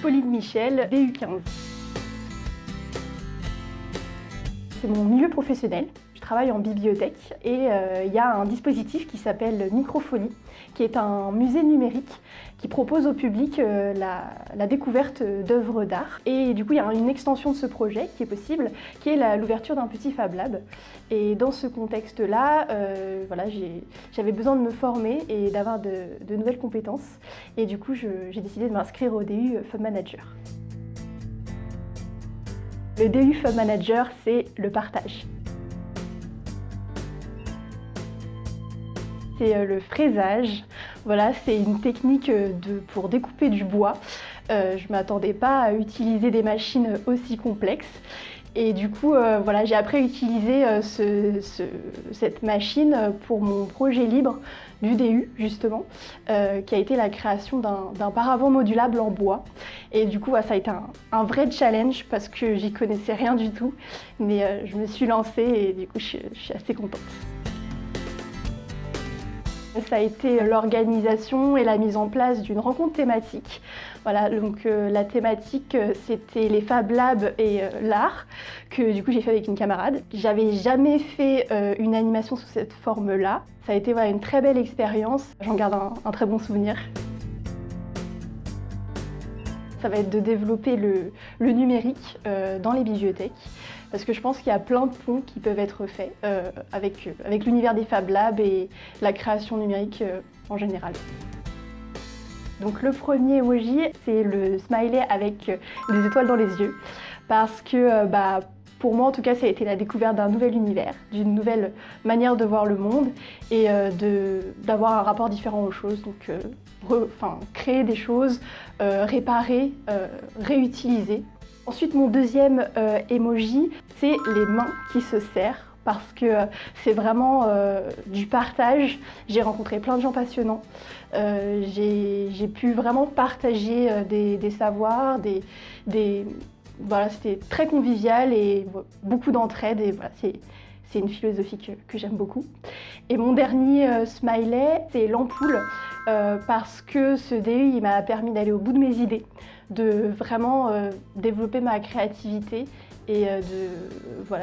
Pauline Michel, DU15. C'est mon milieu professionnel. Je travaille en bibliothèque et il y a un dispositif qui s'appelle Microfolie, qui est un musée numérique qui propose au public la découverte d'œuvres d'art. Et du coup, il y a une extension de ce projet qui est possible, qui est l'ouverture d'un petit Fab Lab. Et dans ce contexte-là, j'avais besoin de me former et d'avoir de nouvelles compétences. Et du coup, j'ai décidé de m'inscrire au DU Fab Manager. Le DU Fab Manager, c'est le partage. C'est le fraisage. Voilà, c'est une technique pour découper du bois. Je ne m'attendais pas à utiliser des machines aussi complexes. Et du coup, j'ai appris à utiliser cette machine pour mon projet libre du DU, justement, qui a été la création d'un paravent modulable en bois. Et du coup, ça a été un vrai challenge parce que j'y connaissais rien du tout. Mais je me suis lancée et du coup, je suis assez contente. Ça a été l'organisation et la mise en place d'une rencontre thématique. Voilà, donc la thématique, c'était les Fab Labs et l'art, que du coup j'ai fait avec une camarade. J'avais jamais fait une animation sous cette forme-là. Ça a été une très belle expérience. J'en garde un très bon souvenir. Ça va être de développer le numérique dans les bibliothèques. Parce que je pense qu'il y a plein de ponts qui peuvent être faits avec l'univers des Fab Labs et la création numérique en général. Donc le premier emoji, c'est le smiley avec des étoiles dans les yeux. Parce que pour moi en tout cas, ça a été la découverte d'un nouvel univers, d'une nouvelle manière de voir le monde et d'avoir un rapport différent aux choses. Donc créer des choses, réparer, réutiliser. Ensuite, mon deuxième emoji, c'est les mains qui se serrent parce que c'est vraiment du partage. J'ai rencontré plein de gens passionnants. J'ai pu vraiment partager des savoirs, c'était très convivial et beaucoup d'entraide. Et voilà, c'est une philosophie que j'aime beaucoup. Et mon dernier smiley, c'est l'ampoule parce que ce DU, il m'a permis d'aller au bout de mes idées, de vraiment développer ma créativité et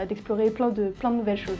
d'explorer plein de nouvelles choses.